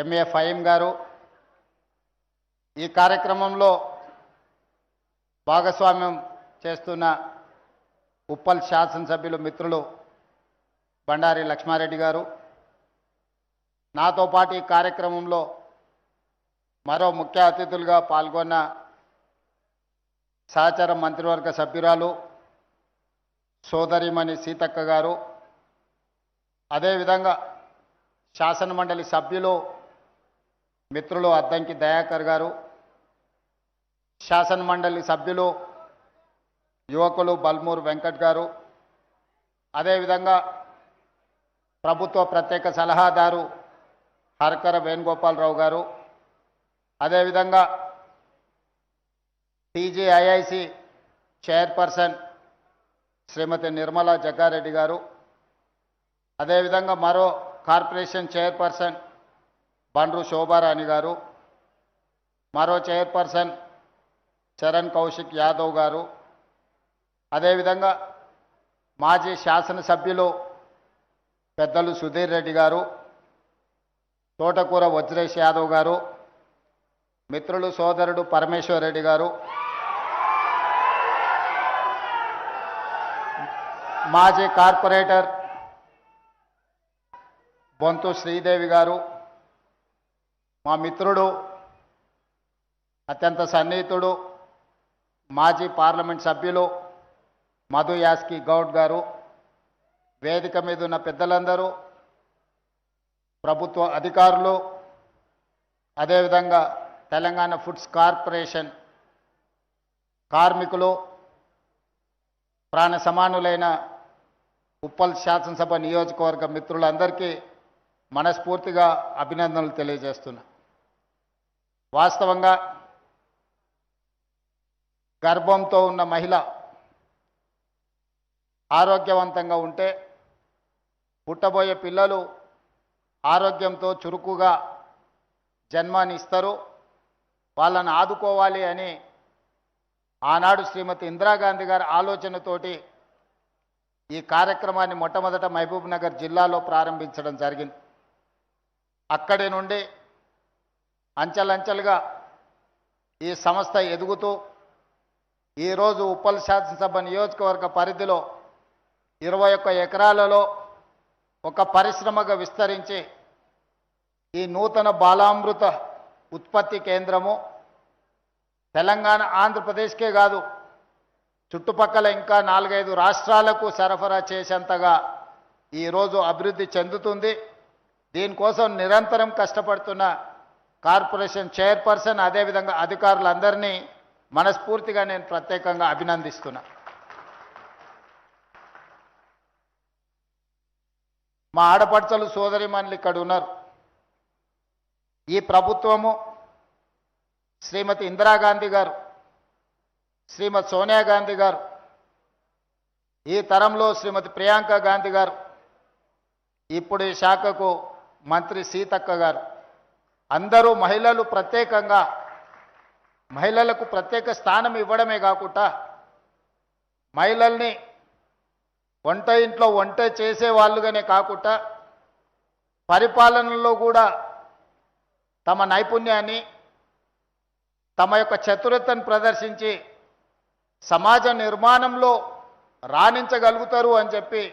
MA Faheem గారు ఈ కార్యక్రమంలో భాగస్వామ్యం చేస్తున్న ఉప్పల్ శాసనసభ్యులు మిత్రులు బండారి లక్ష్మారెడ్డి గారు, నాతో పాటు ఈ కార్యక్రమంలో మరో ముఖ్య అతిథులుగా పాల్గొన్న సహచర మంత్రివర్గ సభ్యురాలు సోదరిమణి సీతక్క గారు, అదేవిధంగా శాసనమండలి సభ్యులు మిత్రులు అద్దంకి దయాకర్ గారు, శాసనమండలి సభ్యులు యువకులు బల్మూరు వెంకట్ గారు, అదేవిధంగా ప్రభుత్వ ప్రత్యేక సలహాదారు హరకర వేణుగోపాలరావు గారు, అదేవిధంగా టీజీఐఐసి చైర్పర్సన్ శ్రీమతి నిర్మలా జగ్గారెడ్డి గారు, అదేవిధంగా మరో కార్పొరేషన్ చైర్పర్సన్ బండ్రు శోభారాణి గారు, మరో చైర్పర్సన్ చరణ్ కౌశిక్ యాదవ్ గారు, అదేవిధంగా మాజీ శాసనసభ్యులు పెద్దలు సుధీర్ రెడ్డి గారు, తోటకూర వజ్రేష్ యాదవ్ గారు, మిత్రులు సోదరుడు పరమేశ్వర్ రెడ్డి గారు, మాజీ కార్పొరేటర్ బొంతు శ్రీదేవి గారు, మా మిత్రుడు అత్యంత సన్నిహితుడు మాజీ పార్లమెంట్ సభ్యులు మధు యాస్కి గౌడ్ గారు, వేదిక మీద ఉన్న పెద్దలందరూ, ప్రభుత్వ అధికారులు, అదేవిధంగా తెలంగాణ ఫుడ్స్ కార్పొరేషన్ కార్మికులు, ప్రాణ సమానులైన ఉప్పల్ శాసనసభ నియోజకవర్గ మిత్రులందరికీ మనస్ఫూర్తిగా అభినందనలు తెలియజేస్తున్నా. వాస్తవంగా గర్భంతో ఉన్న మహిళ ఆరోగ్యవంతంగా ఉంటే పుట్టబోయే పిల్లలు ఆరోగ్యంతో చురుకుగా జన్మానిస్తారు. వాళ్ళని ఆదుకోవాలి అని ఆనాడు శ్రీమతి ఇందిరాగాంధీ గారి ఆలోచనతోటి ఈ కార్యక్రమాన్ని మొట్టమొదట మహబూబ్ నగర్ జిల్లాలో ప్రారంభించడం జరిగింది. అక్కడి నుండి అంచెలంచెలుగా ఈ సంస్థ ఎదుగుతూ ఈరోజు ఉప్పల్ శాసనసభ నియోజకవర్గ పరిధిలో 21 ఎకరాలలో ఒక పరిశ్రమగా విస్తరించి ఈ నూతన బాలామృత ఉత్పత్తి కేంద్రము తెలంగాణ ఆంధ్రప్రదేశ్కే కాదు, చుట్టుపక్కల ఇంకా 4-5 రాష్ట్రాలకు సరఫరా చేసేంతగా ఈరోజు అభివృద్ధి చెందుతుంది. దీనికోసం నిరంతరం కష్టపడుతున్న కార్పొరేషన్ చైర్పర్సన్ అదేవిధంగా అధికారులందరినీ మనస్ఫూర్తిగా నేను ప్రత్యేకంగా అభినందిస్తున్నా. మా ఆడపడుచలు సోదరిమణులు ఇక్కడ ఉన్నారు. ఈ ప్రభుత్వము శ్రీమతి ఇందిరాగాంధీ గారు, శ్రీమతి సోనియా గాంధీ గారు, ఈ తరంలో శ్రీమతి ప్రియాంక గాంధీ గారు, ఇప్పుడు ఈ శాఖకు మంత్రి సీతక్క గారు, అందరూ మహిళలకు ప్రత్యేక స్థానం ఇవ్వడమే కాకుండా మహిళల్ని ఇంట్లో వంట చేసే వాళ్ళుగానే కాకుండా పరిపాలనలో కూడా తమ నైపుణ్యాన్ని తమ యొక్క చతురతను ప్రదర్శించి సమాజ నిర్మాణంలో రాణించగలుగుతారు అని చెప్పి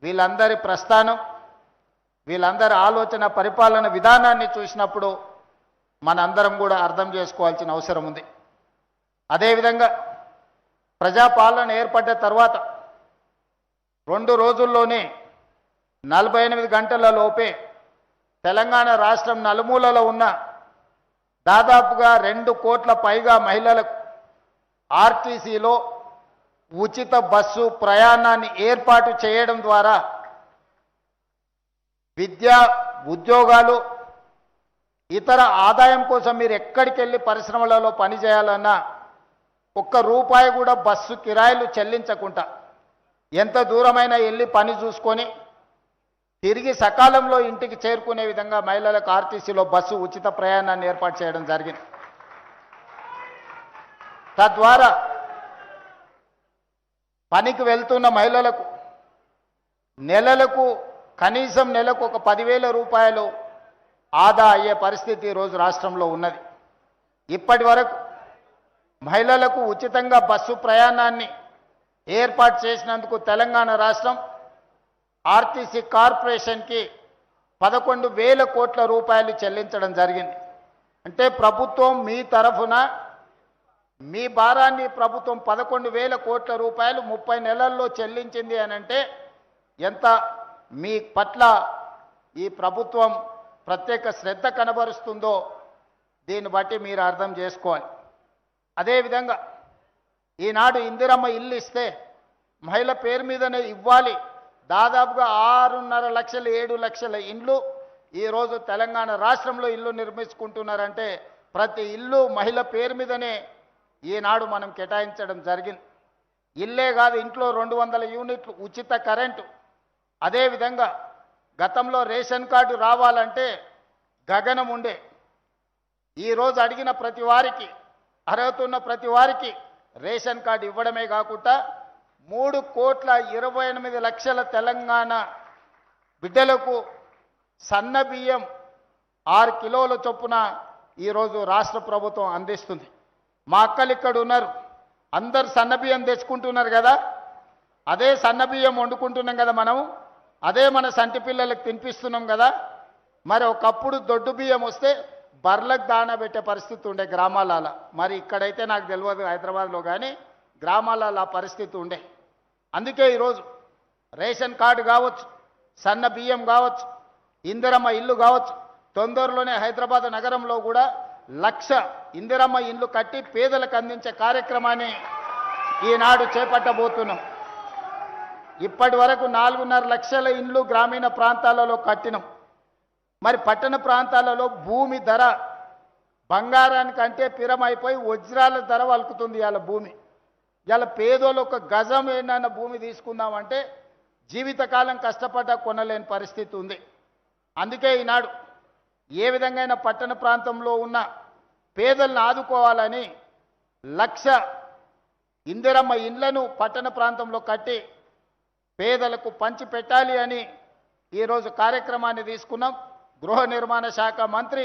వీళ్ళందరి ప్రస్థానం, వీళ్ళందరి ఆలోచన పరిపాలన విధానాన్ని చూసినప్పుడు మనందరం కూడా అర్థం చేసుకోవాల్సిన అవసరం ఉంది. అదేవిధంగా ప్రజాపాలన ఏర్పడ్డ తర్వాత 2 రోజుల్లోనే 48 గంటల లోపే తెలంగాణ రాష్ట్రం నలుమూలలో ఉన్న దాదాపుగా 2 కోట్ల పైగా మహిళలకు ఆర్టీసీలో ఉచిత బస్సు ప్రయాణాన్ని ఏర్పాటు చేయడం ద్వారా విద్య, ఉద్యోగాలు, ఇతర ఆదాయం కోసం మీరు ఎక్కడికి వెళ్ళి పరిశ్రమలలో పనిచేయాలన్నా ₹1 కూడా బస్సు కిరాయిలు చెల్లించకుండా ఎంత దూరమైనా వెళ్ళి పని చూసుకొని తిరిగి సకాలంలో ఇంటికి చేరుకునే విధంగా మహిళలకు ఆర్టీసీలో బస్సు ఉచిత ప్రయాణాన్ని ఏర్పాటు చేయడం జరిగింది. తద్వారా పనికి వెళ్తున్న మహిళలకు నెలకు కనీసం ఒక 10,000 రూపాయలు ఆదా అయ్యే పరిస్థితి ఈరోజు రాష్ట్రంలో ఉన్నది. ఇప్పటి వరకు మహిళలకు ఉచితంగా బస్సు ప్రయాణాన్ని ఏర్పాటు చేసినందుకు తెలంగాణ రాష్ట్రం ఆర్టీసీ కార్పొరేషన్కి 11,000 కోట్ల రూపాయలు చెల్లించడం జరిగింది. అంటే ప్రభుత్వం మీ తరఫున మీ భారాన్ని ప్రభుత్వం 11,000 కోట్ల రూపాయలు 30 నెలల్లో చెల్లించింది అని అంటే ఎంత మీ పట్ల ఈ ప్రభుత్వం ప్రత్యేక శ్రద్ధ కనబరుస్తుందో దీన్ని బట్టి మీరు అర్థం చేసుకోవాలి. అదేవిధంగా ఈనాడు ఇందిరమ్మ ఇల్లు ఇస్తే మహిళ పేరు మీదనే ఇవ్వాలి. దాదాపుగా 6.5 లక్షలు 7 లక్షల ఇండ్లు ఈరోజు తెలంగాణ రాష్ట్రంలో ఇల్లు నిర్మించుకుంటున్నారంటే ప్రతి ఇల్లు మహిళ పేరు మీదనే ఈనాడు మనం కేటాయించడం జరిగింది. ఇల్లే కాదు, ఇంట్లో 200 యూనిట్లు ఉచిత కరెంటు. అదేవిధంగా గతంలో రేషన్ కార్డు రావాలంటే గగనం ఉండే. ఈరోజు అడిగిన ప్రతి వారికి, అర్హత ఉన్న ప్రతి వారికి రేషన్ కార్డు ఇవ్వడమే కాకుండా 3,28,00,000 తెలంగాణ బిడ్డలకు సన్న బియ్యం 6 కిలోల చొప్పున ఈరోజు రాష్ట్ర ప్రభుత్వం అందిస్తుంది. మా అక్కలు ఇక్కడ ఉన్నారు, అందరు సన్న బియ్యం తెచ్చుకుంటున్నారు కదా, అదే సన్న బియ్యం వండుకుంటున్నాం కదా మనం, అదే మన సంటి పిల్లలకు తినిపిస్తున్నాం కదా. మరి ఒకప్పుడు దొడ్డు బియ్యం వస్తే బర్లకు దానా పెట్టే పరిస్థితి ఉండే గ్రామాలలో. మరి ఇక్కడైతే నాకు తెలియదు హైదరాబాద్లో, కానీ గ్రామాలలో ఆ పరిస్థితి ఉండే. అందుకే ఈరోజు రేషన్ కార్డు కావచ్చు, సన్న బియ్యం కావచ్చు, ఇందిరమ్మ ఇల్లు కావచ్చు, తొందరలోనే హైదరాబాద్ నగరంలో కూడా 1,00,000 ఇందిరమ్మ ఇల్లు కట్టి పేదలకు అందించే కార్యక్రమాన్ని ఈనాడు చేపట్టబోతున్నాం. ఇప్పటి వరకు 4.5 లక్షల ఇండ్లు గ్రామీణ ప్రాంతాలలో కట్టినాం. మరి పట్టణ ప్రాంతాలలో భూమి ధర బంగారానికంటే పిరమైపోయి వజ్రాల ధర వలుకుతుంది ఇవాళ భూమి. ఇవాళ పేదోళ్ళు ఒక గజం ఏదైనా భూమి తీసుకుందామంటే జీవితకాలం కష్టపడ్డా కొనలేని పరిస్థితి ఉంది. అందుకే ఈనాడు ఏ విధంగా పట్టణ ప్రాంతంలో ఉన్న పేదలను ఆదుకోవాలని 1,00,000 ఇందిరమ్మ ఇండ్లను పట్టణ ప్రాంతంలో కట్టి పేదలకు పంచి పెట్టాలి అని ఈరోజు కార్యక్రమాన్ని తీసుకున్నాం. గృహ నిర్మాణ శాఖ మంత్రి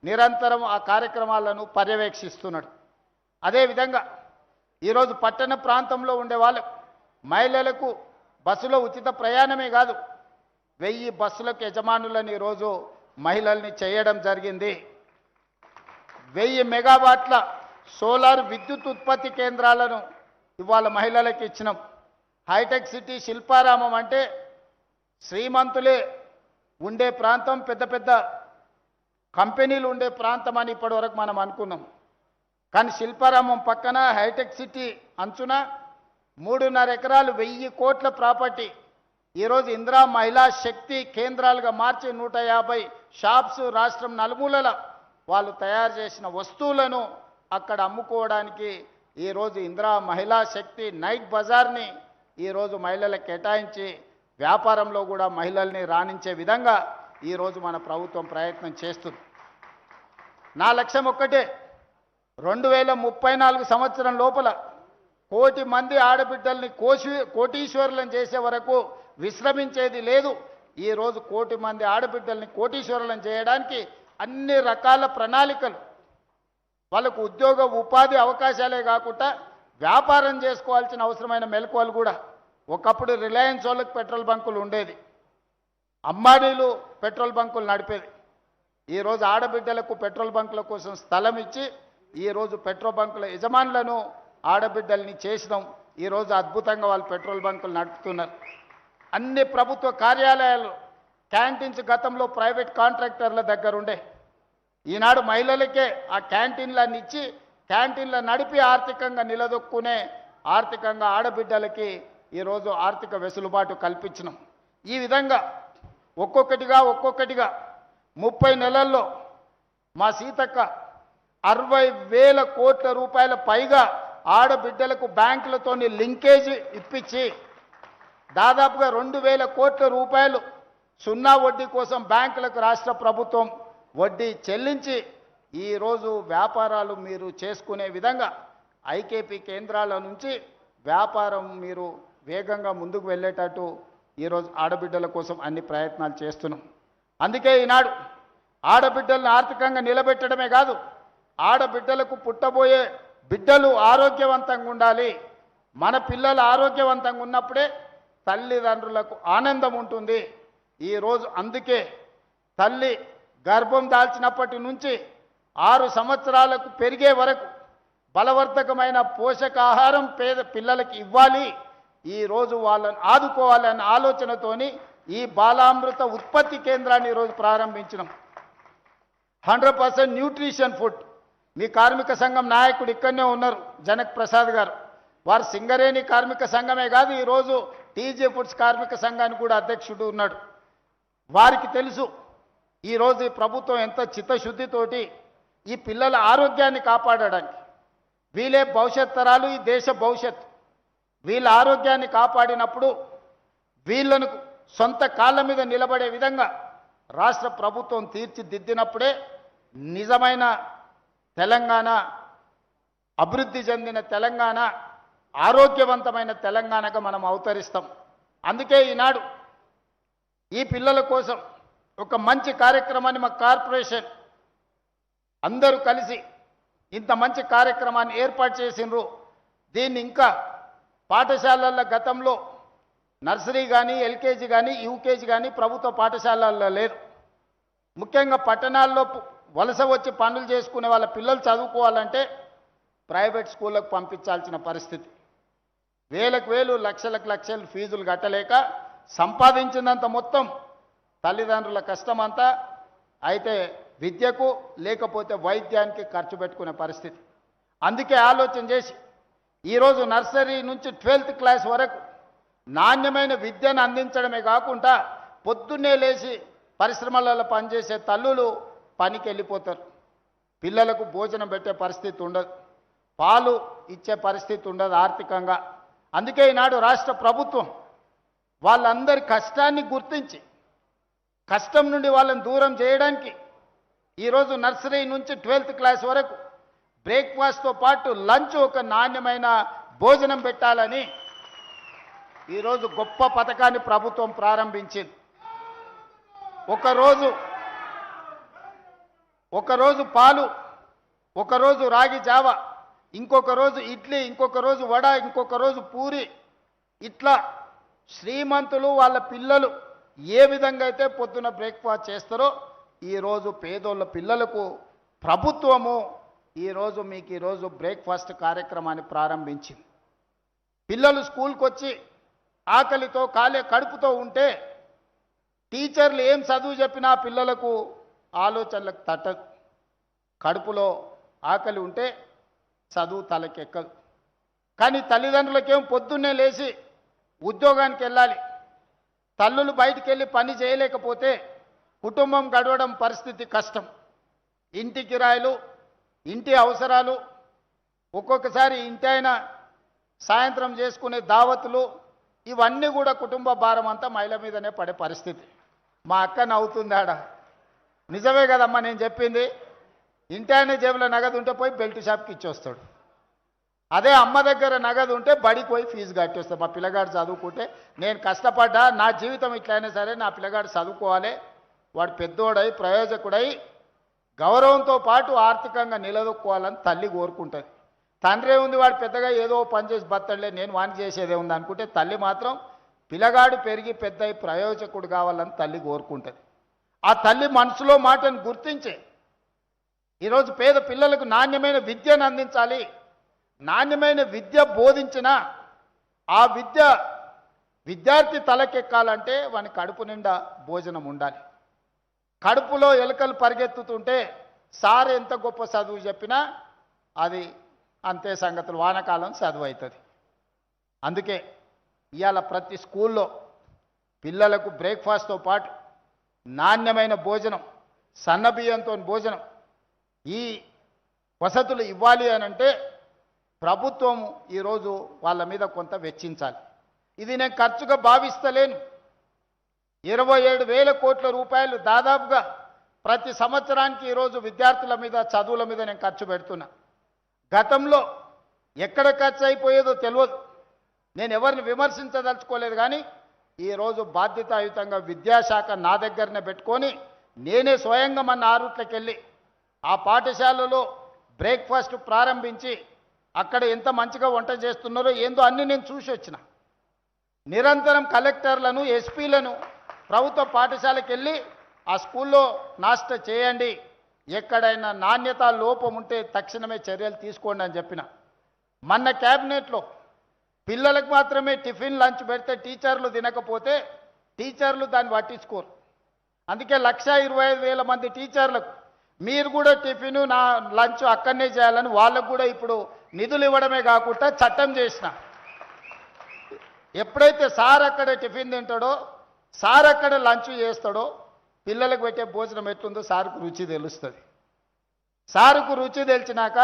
నిరంతరం ఆ కార్యక్రమాలను పర్యవేక్షిస్తున్నాడు. అదేవిధంగా ఈరోజు పట్టణ ప్రాంతంలో ఉండే వాళ్ళకు మహిళలకు బస్సులో ఉచిత ప్రయాణమే కాదు, 1000 బస్సులకు యజమానులను ఈరోజు మహిళల్ని చేయడం జరిగింది. 1000 మెగావాట్ల సోలార్ విద్యుత్ ఉత్పత్తి కేంద్రాలను ఇవాళ మహిళలకు ఇచ్చినాం. హైటెక్ సిటీ శిల్పారామం అంటే శ్రీమంతులే ఉండే ప్రాంతం, పెద్ద పెద్ద కంపెనీలు ఉండే ప్రాంతం అని ఇప్పటివరకు మనం అనుకున్నాం. కానీ శిల్పారామం పక్కన హైటెక్ సిటీ అంచున 3.5 ఎకరాలు 1000 కోట్ల ప్రాపర్టీ ఈరోజు ఇందిరా మహిళా శక్తి కేంద్రాలుగా మార్చి 150 షాప్స్ రాష్ట్రం నలుమూలల వాళ్ళు తయారు చేసిన వస్తువులను అక్కడ అమ్ముకోవడానికి ఈరోజు ఇందిరా మహిళా శక్తి నైట్ బజార్ని ఈరోజు మహిళలకు కేటాయించి వ్యాపారంలో కూడా మహిళల్ని రాణించే విధంగా ఈరోజు మన ప్రభుత్వం ప్రయత్నం చేస్తుంది. నా లక్ష్యం ఒక్కటే, 2034 సంవత్సరం లోపల 1 కోటి మంది ఆడబిడ్డల్ని కోటీశ్వరులను చేసే వరకు విశ్రమించేది లేదు. ఈరోజు 1 కోటి మంది ఆడబిడ్డల్ని కోటీశ్వరులను చేయడానికి అన్ని రకాల ప్రణాళికలు, వాళ్ళకు ఉద్యోగ ఉపాధి అవకాశాలే కాకుండా వ్యాపారం చేసుకోవాల్సిన అవసరమైన మెలకువలు కూడా. ఒకప్పుడు రిలయన్స్ వాళ్ళకి పెట్రోల్ బంకులు ఉండేది, అంబానీలు పెట్రోల్ బంకులు నడిపేది. ఈరోజు ఆడబిడ్డలకు పెట్రోల్ బంకుల కోసం స్థలం ఇచ్చి ఈరోజు పెట్రోల్ బంకుల యజమానులను ఆడబిడ్డల్ని చేసినాం. ఈరోజు అద్భుతంగా వాళ్ళు పెట్రోల్ బంకులు నడుపుతున్నారు. అన్ని ప్రభుత్వ కార్యాలయాలు క్యాంటీన్స్ గతంలో ప్రైవేట్ కాంట్రాక్టర్ల దగ్గర ఉండే, ఈనాడు మహిళలకే ఆ క్యాంటీన్లన్నీ ఇచ్చి క్యాంటీన్ల నడిపి ఆర్థికంగా నిలదొక్కునే ఆర్థికంగా ఆడబిడ్డలకి ఈరోజు ఆర్థిక వెసులుబాటు కల్పించినాం. ఈ విధంగా ఒక్కొక్కటిగా 30 నెలల్లో మా సీతక్క 60,000 కోట్ల రూపాయల పైగా ఆడబిడ్డలకు బ్యాంకులతోని లింకేజ్ ఇప్పించి దాదాపుగా 2,000 కోట్ల రూపాయలు సున్నా వడ్డీ కోసం బ్యాంకులకు రాష్ట్ర ప్రభుత్వం వడ్డీ చెల్లించి ఈరోజు వ్యాపారాలు మీరు చేసుకునే విధంగా ఐకేపీ కేంద్రాల నుంచి వ్యాపారం మీరు వేగంగా ముందుకు వెళ్ళేటట్టు ఈరోజు ఆడబిడ్డల కోసం అన్ని ప్రయత్నాలు చేస్తున్నాం. అందుకే ఈనాడు ఆడబిడ్డలను ఆర్థికంగా నిలబెట్టడమే కాదు, ఆడబిడ్డలకు పుట్టబోయే బిడ్డలు ఆరోగ్యవంతంగా ఉండాలి. మన పిల్లలు ఆరోగ్యవంతంగా ఉన్నప్పుడే తల్లిదండ్రులకు ఆనందం ఉంటుంది. ఈరోజు అందుకే తల్లి గర్భం దాల్చినప్పటి నుంచి 6 సంవత్సరాలకు పెరిగే వరకు బలవర్ధకమైన పోషకాహారం పేద పిల్లలకి ఇవ్వాలి. ఈరోజు వాళ్ళని ఆదుకోవాలన్న ఆలోచనతోని ఈ బాలామృత ఉత్పత్తి కేంద్రాన్ని ఈరోజు ప్రారంభించినాం. 100% న్యూట్రిషన్ ఫుడ్. మీ కార్మిక సంఘం నాయకుడు ఇక్కడనే ఉన్నారు, జనక్ ప్రసాద్ గారు. వారు సింగరేణి కార్మిక సంఘమే కాదు, ఈరోజు టీజే ఫుడ్స్ కార్మిక సంఘానికి కూడా అధ్యక్షుడు ఉన్నాడు. వారికి తెలుసు ఈరోజు ఈ ప్రభుత్వం ఎంత చిత్తశుద్ధితోటి ఈ పిల్లల ఆరోగ్యాన్ని కాపాడడానికి, వీళ్ళే భవిష్యత్ తరాలు, ఈ దేశ భవిష్యత్తు. వీళ్ళ ఆరోగ్యాన్ని కాపాడినప్పుడు వీళ్ళను సొంత కాళ్ళ మీద నిలబడే విధంగా రాష్ట్ర ప్రభుత్వం తీర్చిదిద్దినప్పుడే నిజమైన తెలంగాణ, అభివృద్ధి చెందిన తెలంగాణ, ఆరోగ్యవంతమైన తెలంగాణగా మనం అవతరిస్తాం. అందుకే ఈనాడు ఈ పిల్లల కోసం ఒక మంచి కార్యక్రమాన్ని మా కార్పొరేషన్ అందరూ కలిసి ఇంత మంచి కార్యక్రమాన్ని ఏర్పాటు చేసినారు. దీన్ని ఇంకా పాఠశాలల్లో గతంలో నర్సరీ కానీ, ఎల్కేజీ కానీ, యూకేజీ కానీ ప్రభుత్వ పాఠశాలల్లో లేదు. ముఖ్యంగా పట్టణాల్లో వలస వచ్చి పనులు చేసుకునే వాళ్ళ పిల్లలు చదువుకోవాలంటే ప్రైవేట్ స్కూళ్ళకు పంపించాల్సిన పరిస్థితి. వేలకు వేలు, లక్షలకు లక్షలు ఫీజులు కట్టలేక సంపాదించినంత మొత్తం తల్లిదండ్రుల కష్టమంతా అయితే విద్యకు లేకపోతే వైద్యానికి ఖర్చు పెట్టుకునే పరిస్థితి. అందుకే ఆలోచన చేసి ఈరోజు నర్సరీ నుంచి 12th క్లాస్ వరకు నాణ్యమైన విద్యను అందించడమే కాకుండా పొద్దున్నే లేచి పరిశ్రమలలో పనిచేసే తల్లులు పనికి వెళ్ళిపోతారు. పిల్లలకు భోజనం పెట్టే పరిస్థితి ఉండదు, పాలు ఇచ్చే పరిస్థితి ఉండదు ఆర్థికంగా. అందుకే ఈనాడు రాష్ట్ర ప్రభుత్వం వాళ్ళందరి కష్టాన్ని గుర్తించి కష్టం నుండి వాళ్ళని దూరం చేయడానికి ఈరోజు నర్సరీ నుంచి 12th క్లాస్ వరకు బ్రేక్ఫాస్ట్తో పాటు లంచ్, ఒక నాణ్యమైన భోజనం పెట్టాలని ఈరోజు గొప్ప పథకాన్ని ప్రభుత్వం ప్రారంభించింది. ఒకరోజు పాలు, ఒకరోజు రాగి జావ, ఇంకొక రోజు ఇడ్లీ, ఇంకొక రోజు వడ, ఇంకొక రోజు పూరి. ఇట్లా శ్రీమంతులు వాళ్ళ పిల్లలు ఏ విధంగా అయితే పొద్దున బ్రేక్ఫాస్ట్ చేస్తారో ఈరోజు పేదోళ్ళ పిల్లలకు ప్రభుత్వము ఈరోజు బ్రేక్ఫాస్ట్ కార్యక్రమాన్ని ప్రారంభించింది. పిల్లలు స్కూల్కి వచ్చి ఆకలితో కడుపుతో ఉంటే టీచర్లు ఏం చదువు చెప్పినా పిల్లలకు ఆలోచనలకు తట్టదు. కడుపులో ఆకలి ఉంటే చదువు తలకెక్కదు. కానీ తల్లిదండ్రులకేం పొద్దున్నే లేచి ఉద్యోగానికి వెళ్ళాలి. తల్లులు బయటికి వెళ్ళి పని చేయలేకపోతే కుటుంబం గడవడం పరిస్థితి కష్టం. ఇంటి కిరాయిలు, ఇంటి అవసరాలు, ఒక్కొక్కసారి ఇంటి అయినా సాయంత్రం చేసుకునే దావతులు, ఇవన్నీ కూడా కుటుంబ భారం అంతా మహిళ మీదనే పడే పరిస్థితి. మా అక్క నవ్వుతుందాడ, నిజమే కదమ్మా నేను చెప్పింది. ఇంటి ఆయన జేబులో నగదు ఉంటే పోయి బెల్ట్ షాప్కి ఇచ్చొస్తాడు. అదే అమ్మ దగ్గర నగదు ఉంటే బడికి పోయి ఫీజు కట్టేస్తాడు. మా పిల్లగాడు చదువుకుంటే నేను కష్టపడ్డా, నా జీవితం ఇట్లయినా సరే నా పిల్లగాడు చదువుకోవాలి, వాడు పెద్దోడై ప్రయోజకుడై గౌరవంతో పాటు ఆర్థికంగా నిలదొక్కోవాలని తల్లి కోరుకుంటుంది. తండ్రి ఉంది, వాడు పెద్దగా ఏదో పని చేసి బతడలే, నేను వాణి చేసేదే ఉంది అనుకుంటే తల్లి మాత్రం పిల్లగాడు పెరిగి పెద్దయి ప్రయోజకుడు కావాలని తల్లి కోరుకుంటుంది. ఆ తల్లి మనసులో మాటను గుర్తించి ఈరోజు పేద పిల్లలకు నాణ్యమైన విద్యను అందించాలి. నాణ్యమైన విద్య బోధించిన ఆ విద్యార్థి తలకెక్కాలంటే వాని కడుపు నిండా భోజనం ఉండాలి. కడుపులో ఎలుకలు పరిగెత్తుతుంటే సార్ ఎంత గొప్ప చదువు చెప్పినా అది అంతే సంగతులు, వానకాలం చదువు అవుతుంది. అందుకే ఇవాళ ప్రతి స్కూల్లో పిల్లలకు బ్రేక్ఫాస్ట్తో పాటు నాణ్యమైన భోజనం, సన్నబియ్యంతో భోజనం, ఈ వసతులు ఇవ్వాలి అని అంటే ప్రభుత్వం ఈరోజు వాళ్ళ మీద కొంత వెచ్చించాలి. ఇది నేను ఖర్చుగా భావిస్తలేను. 27,000 కోట్ల రూపాయలు దాదాపుగా ప్రతి సంవత్సరానికి ఈరోజు విద్యార్థుల మీద, చదువుల మీద నేను ఖర్చు పెడుతున్నా. గతంలో ఎక్కడ ఖర్చు అయిపోయేదో తెలియదు. నేను ఎవరిని విమర్శించదలుచుకోలేదు. కానీ ఈరోజు బాధ్యతాయుతంగా విద్యాశాఖ నా దగ్గరనే పెట్టుకొని నేనే స్వయంగా మన ఆరుట్లకి వెళ్ళి ఆ పాఠశాలలో బ్రేక్ఫాస్ట్ ప్రారంభించి అక్కడ ఎంత మంచిగా వంట చేస్తున్నారో ఏందో అన్నీ నేను చూసి వచ్చిన. నిరంతరం కలెక్టర్లను ఎస్పీలను ప్రభుత్వ పాఠశాలకు వెళ్ళి ఆ స్కూల్లో నాస్టా చేయండి, ఎక్కడైనా నాణ్యత లోపం ఉంటే తక్షణమే చర్యలు తీసుకోండి అని చెప్పిన. మొన్న క్యాబినెట్లో పిల్లలకు మాత్రమే టిఫిన్ లంచ్ పెడితే టీచర్లు తినకపోతే టీచర్లు దాన్ని పట్టించుకోరు. అందుకే 1,25,000 మంది టీచర్లకు మీరు కూడా టిఫిన్ నా లంచ్ అక్కడనే చేయాలని వాళ్ళకు కూడా ఇప్పుడు నిధులు ఇవ్వడమే కాకుండా చట్టం చేసిన. ఎప్పుడైతే సార్ అక్కడ టిఫిన్ తింటాడో, సార్ అక్కడ లంచ్ చేస్తాడో, పిల్లలకు పెట్టే భోజనం ఎట్లుందో సార్కు రుచి తెలుస్తుంది. సార్కు రుచి తెలిసినాక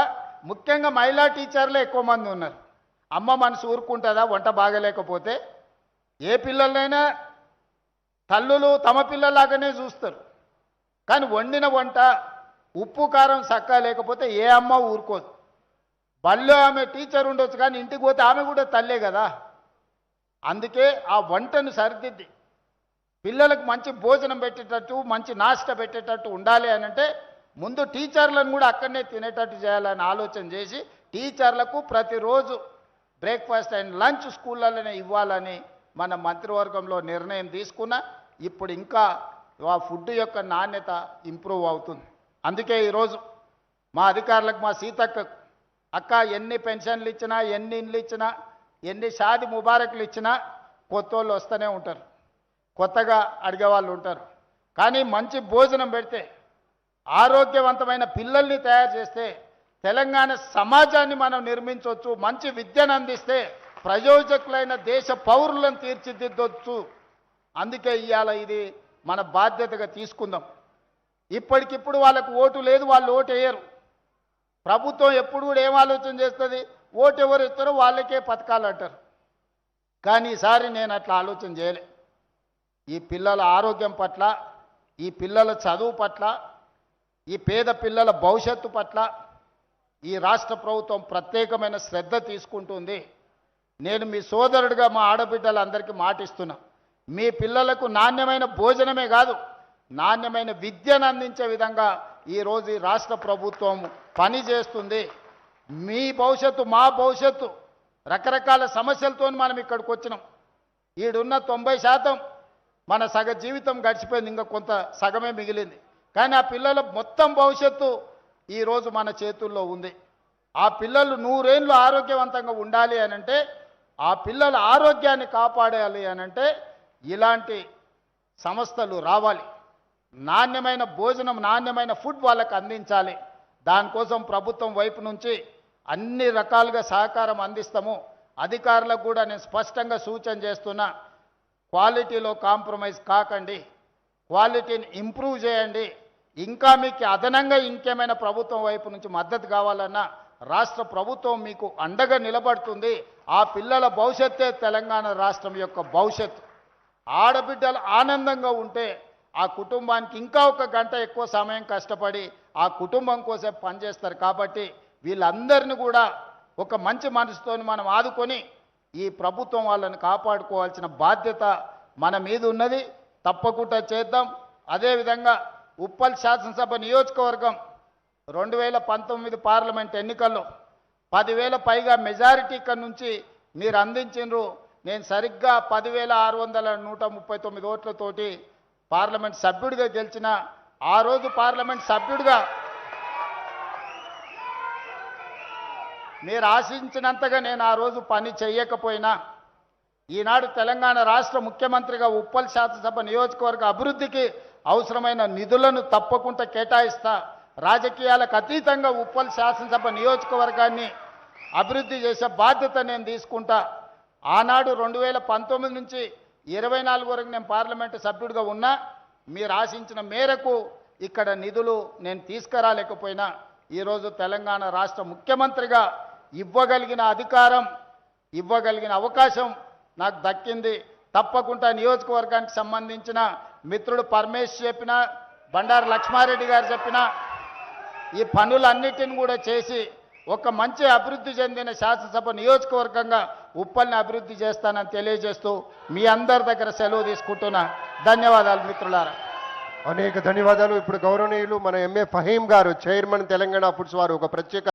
ముఖ్యంగా మహిళా టీచర్లే ఎక్కువ మంది ఉన్నారు. అమ్మ మనసు ఊరుకుంటుందా వంట బాగలేకపోతే? ఏ పిల్లలైనా తల్లులు తమ పిల్లలాగానే చూస్తారు. కానీ వండిన వంట ఉప్పు కారం చక్కా లేకపోతే ఏ అమ్మ ఊరుకోదు. బళ్ళో ఆమె టీచర్ ఉండొచ్చు కానీ ఇంటికి పోతే ఆమె కూడా తల్లే కదా. అందుకే ఆ వంటను సరిదిద్ది పిల్లలకు మంచి భోజనం పెట్టేటట్టు, మంచి నాష్ట పెట్టేటట్టు ఉండాలి అని అంటే ముందు టీచర్లను కూడా అక్కడనే తినేటట్టు చేయాలని ఆలోచన చేసి టీచర్లకు ప్రతిరోజు బ్రేక్ఫాస్ట్ అండ్ లంచ్ స్కూళ్ళలోనే ఇవ్వాలని మన మంత్రివర్గంలో నిర్ణయం తీసుకున్నా. ఇప్పుడు ఇంకా ఆ ఫుడ్ యొక్క నాణ్యత ఇంప్రూవ్ అవుతుంది. అందుకే ఈరోజు మా అధికారులకు, మా సీతక్క అక్క ఎన్ని పెన్షన్లు ఇచ్చినా, ఎన్ని ఇండ్లు ఇచ్చినా, ఎన్ని షాది ముబారకులు ఇచ్చినా కొత్త వాళ్ళు వస్తూనే ఉంటారు, కొత్తగా అడిగేవాళ్ళు ఉంటారు. కానీ మంచి భోజనం పెడితే, ఆరోగ్యవంతమైన పిల్లల్ని తయారు చేస్తే తెలంగాణ సమాజాన్ని మనం నిర్మించవచ్చు. మంచి విద్యను అందిస్తే ప్రయోజకులైన దేశ పౌరులను తీర్చిదిద్దొచ్చు. అందుకే ఇవాళ ఇది మన బాధ్యతగా తీసుకుందాం. ఇప్పటికిప్పుడు వాళ్ళకు ఓటు లేదు, వాళ్ళు ఓటు వేయరు. ప్రభుత్వం ఎప్పుడు కూడా ఏం ఆలోచన చేస్తుంది? ఓటు ఎవరు ఇస్తారో వాళ్ళకే పథకాలు అంటారు. కానీ ఈసారి నేను అట్లా ఆలోచన చేయలే. ఈ పిల్లల ఆరోగ్యం పట్ల, ఈ పిల్లల చదువు పట్ల, ఈ పేద పిల్లల భవిష్యత్తు పట్ల ఈ రాష్ట్ర ప్రభుత్వం ప్రత్యేకమైన శ్రద్ధ తీసుకుంటుంది. నేను మీ సోదరుడిగా మా ఆడబిడ్డలందరికీ మాటిస్తున్నా, మీ పిల్లలకు నాణ్యమైన భోజనమే కాదు, నాణ్యమైన విద్యను అందించే విధంగా ఈరోజు ఈ రాష్ట్ర ప్రభుత్వం పనిచేస్తుంది. మీ భవిష్యత్తు, మా భవిష్యత్తు, రకరకాల సమస్యలతో మనం ఇక్కడికి వచ్చినాం. ఈడున్న 90% మన సగ జీవితం గడిచిపోయింది, ఇంకా కొంత సగమే మిగిలింది. కానీ ఆ పిల్లల మొత్తం భవిష్యత్తు ఈరోజు మన చేతుల్లో ఉంది. ఆ పిల్లలు 100 ఏళ్ళు ఆరోగ్యవంతంగా ఉండాలి అనంటే, ఆ పిల్లల ఆరోగ్యాన్ని కాపాడాలి అనంటే ఇలాంటి సంస్థలు రావాలి. నాణ్యమైన భోజనం, నాణ్యమైన ఫుడ్ వాళ్ళకి అందించాలి. దానికోసం ప్రభుత్వం వైపు నుంచి అన్ని రకాలుగా సహకారం అందిస్తాము. అధికారులకు కూడా నేను స్పష్టంగా సూచన చేస్తున్నా, క్వాలిటీలో కాంప్రమైజ్ కాకండి, క్వాలిటీని ఇంప్రూవ్ చేయండి. ఇంకా మీకు అదనంగా ఇంకేమైనా ప్రభుత్వం వైపు నుంచి మద్దతు కావాలన్నా రాష్ట్ర ప్రభుత్వం మీకు అండగా నిలబడుతుంది. ఆ పిల్లల భవిష్యత్తే తెలంగాణ రాష్ట్రం యొక్క భవిష్యత్తు. ఆడబిడ్డలు ఆనందంగా ఉంటే ఆ కుటుంబానికి ఇంకా 1 గంట ఎక్కువ సమయం కష్టపడి ఆ కుటుంబం కోసం పనిచేస్తారు. కాబట్టి వీళ్ళందరినీ కూడా ఒక మంచి మనసుతో మనం ఆదుకొని ఈ ప్రభుత్వం వాళ్ళని కాపాడుకోవాల్సిన బాధ్యత మన మీద ఉన్నది. తప్పకుండా చేద్దాం. అదేవిధంగా ఉప్పల్ శాసనసభ నియోజకవర్గం 2019 పార్లమెంట్ ఎన్నికల్లో 10,000 పైగా మెజారిటీ ఇక్కడ నుంచి మీరు అందించినారు. నేను సరిగ్గా 10,639 ఓట్లతోటి పార్లమెంట్ సభ్యుడిగా గెలిచిన. ఆ రోజు పార్లమెంట్ సభ్యుడిగా మీరు ఆశించినంతగా నేను ఆ రోజు పని చేయకపోయినా, ఈనాడు తెలంగాణ రాష్ట్ర ముఖ్యమంత్రిగా ఉప్పల్ శాసనసభ నియోజకవర్గ అభివృద్ధికి అవసరమైన నిధులను తప్పకుండా కేటాయిస్తా. రాజకీయాలకు అతీతంగా ఉప్పల్ శాసనసభ నియోజకవర్గాన్ని అభివృద్ధి చేసే బాధ్యత నేను తీసుకుంటా. ఆనాడు 2019 నుంచి 24 వరకు నేను పార్లమెంటు సభ్యుడిగా ఉన్నా. మీరు ఆశించిన మేరకు ఇక్కడ నిధులు నేను తీసుకురాలేకపోయినా ఈరోజు తెలంగాణ రాష్ట్ర ముఖ్యమంత్రిగా ఇవ్వగలిగిన అధికారం, ఇవ్వగలిగిన అవకాశం నాకు దక్కింది. తప్పకుండా నియోజకవర్గానికి సంబంధించిన మిత్రుడు పరమేశ్ చెప్పిన, బండారు లక్ష్మారెడ్డి గారు చెప్పిన ఈ పనులన్నిటిని కూడా చేసి ఒక మంచి అభివృద్ధి చెందిన శాసనసభ నియోజకవర్గంగా ఉప్పల్ని అభివృద్ధి చేస్తానని తెలియజేస్తూ మీ అందరి దగ్గర సెలవు తీసుకుంటున్నా. ధన్యవాదాలు మిత్రులారా. అనేక ధన్యవాదాలు. ఇప్పుడు గౌరవనీయులు మన ఎంఏ ఫహీం గారు, చైర్మన్ తెలంగాణ ఫుడ్స్ వారు ఒక ప్రత్యేక